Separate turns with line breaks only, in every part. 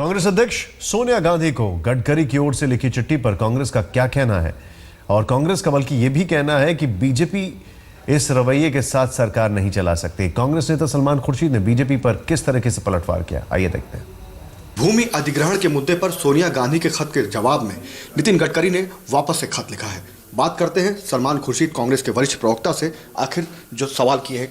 कांग्रेस अध्यक्ष सोनिया गांधी को गडकरी की ओर से लिखी चिट्ठी पर कांग्रेस का क्या कहना है? और कांग्रेस का बल्कि यह भी कहना है कि बीजेपी इस रवैये के साथ सरकार नहीं चला सकती। कांग्रेस नेता सलमान खुर्शीद ने बीजेपी पर किस तरीके से पलटवार किया, आइए देखते हैं।
भूमि अधिग्रहण के मुद्दे पर सोनिया गांधी के खत के जवाब में नितिन गडकरी ने वापस से खत लिखा है। बात करते हैं सलमान खुर्शीद कांग्रेस के वरिष्ठ प्रवक्ता से। आखिर जो सवाल किए हैं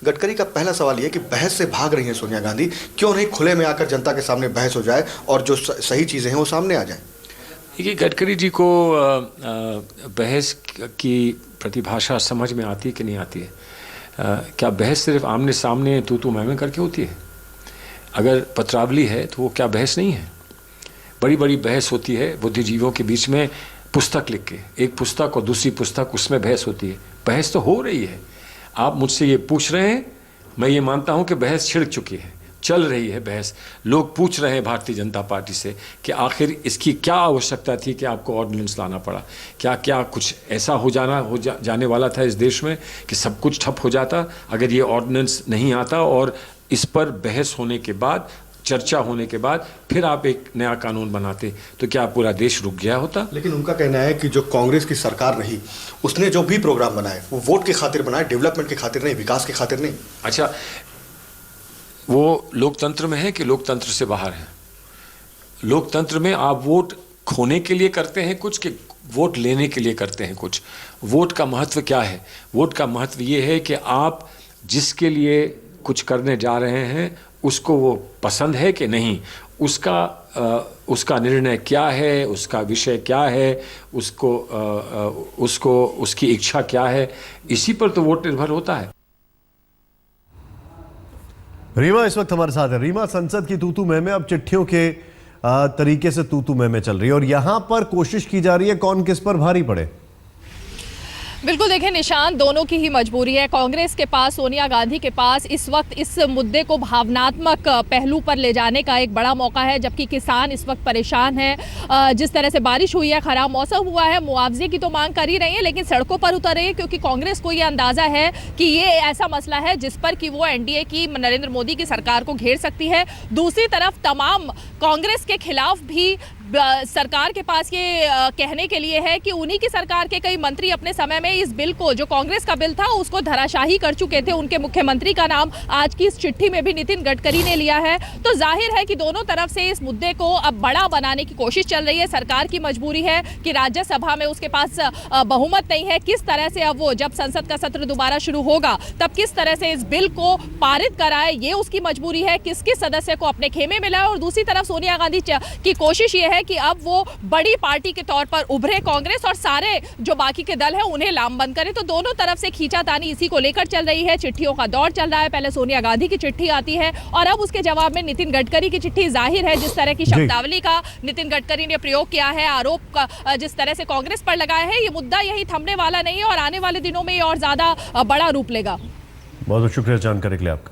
गडकरी का पहला सवाल यह कि बहस से भाग रही हैं सोनिया गांधी, क्यों नहीं खुले में आकर जनता के सामने बहस हो जाए और जो सही चीज़ें हैं वो सामने आ जाए।
देखिए, गडकरी जी को बहस की प्रतिभाषा समझ में आती है कि नहीं आती है? क्या बहस सिर्फ आमने सामने तू मैं करके होती है? अगर पत्रावली है तो वो क्या बहस नहीं है? बड़ी बड़ी बहस होती है बुद्धिजीवियों के बीच में, पुस्तक लिख के, एक पुस्तक और दूसरी पुस्तक, उसमें बहस होती है। बहस तो हो रही है। आप मुझसे ये पूछ रहे हैं, मैं ये मानता हूँ कि बहस छिड़ चुकी है, चल रही है बहस। लोग पूछ रहे हैं भारतीय जनता पार्टी से कि आखिर इसकी क्या आवश्यकता थी कि आपको ऑर्डिनेंस लाना पड़ा? क्या कुछ ऐसा जाने वाला था इस देश में कि सब कुछ ठप हो जाता अगर ये ऑर्डिनेंस नहीं आता और इस पर बहस होने के बाद, चर्चा होने के बाद फिर आप एक नया कानून बनाते, तो क्या पूरा देश रुक गया होता?
लेकिन उनका कहना है कि जो कांग्रेस की सरकार रही उसने जो भी प्रोग्राम बनाए वो वोट की खातिर बनाए, डेवलपमेंट की खातिर नहीं, विकास की खातिर नहीं।
अच्छा, वो लोकतंत्र में है कि लोकतंत्र से बाहर है? लोकतंत्र में आप वोट खोने के लिए करते हैं कुछ, कि वोट लेने के लिए करते हैं कुछ? वोट का महत्व क्या है? वोट का महत्व ये है कि आप जिसके लिए कुछ करने जा रहे हैं उसको वो पसंद है कि नहीं, उसका निर्णय क्या है, उसका विषय क्या है, उसकी इच्छा क्या है, इसी पर तो वोट निर्भर होता है।
रीमा इस वक्त हमारे साथ है। रीमा, संसद की तू मैं अब चिट्ठियों के तरीके से तू मैं चल रही है और यहां पर कोशिश की जा रही है कौन किस पर भारी पड़े।
बिल्कुल, देखिए निशान, दोनों की ही मजबूरी है। कांग्रेस के पास, सोनिया गांधी के पास इस वक्त इस मुद्दे को भावनात्मक पहलू पर ले जाने का एक बड़ा मौका है, जबकि किसान इस वक्त परेशान है। जिस तरह से बारिश हुई है, खराब मौसम हुआ है, मुआवजे की तो मांग कर ही रही है, लेकिन सड़कों पर उतर रही है क्योंकि कांग्रेस को ये अंदाजा है कि ये ऐसा मसला है जिस पर कि वो एनडीए की, नरेंद्र मोदी की सरकार को घेर सकती है। दूसरी तरफ तमाम कांग्रेस के खिलाफ भी सरकार के पास ये कहने के लिए है कि उन्हीं की सरकार के कई मंत्री अपने समय में इस बिल को, जो कांग्रेस का बिल था, उसको धराशाही कर चुके थे। उनके मुख्यमंत्री का नाम आज की इस चिट्ठी में भी नितिन गडकरी ने लिया है। तो जाहिर है कि दोनों तरफ से इस मुद्दे को अब बड़ा बनाने की कोशिश चल रही है। सरकार की मजबूरी है कि राज्यसभा में उसके पास बहुमत नहीं है। किस तरह से अब वो, जब संसद का सत्र दोबारा शुरू होगा तब किस तरह से इस बिल को पारित कराए, ये उसकी मजबूरी है। किस किस सदस्य को अपने खेमे में लाए। और दूसरी तरफ सोनिया गांधी की कोशिश ये है कि अब वो बड़ी पार्टी के तौर पर उभरे कांग्रेस और सारे जो बाकी के दल हैं उन्हें लामबंद करे। तो दोनों तरफ से खींचातानी इसी को लेकर चल रही है। चिट्ठियों का दौर चल रहा है। पहले सोनिया गांधी की चिट्ठी आती है और अब उसके जवाब में नितिन गडकरी की चिट्ठी। जाहिर है जिस तरह की शब्दावली का नितिन गडकरी ने प्रयोग किया है, आरोप का जिस तरह से कांग्रेस पर लगाया है, ये मुद्दा यही थमने वाला नहीं है और आने वाले दिनों में ये और ज्यादा बड़ा रूप लेगा।
बहुत बहुत शुक्रिया जानकारी के लिए आपका।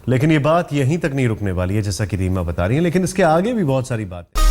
लेकिन ये बात यहीं तक नहीं रुकने वाली है, जैसा कि रीमा बता रही है, लेकिन इसके आगे भी बहुत सारी बातें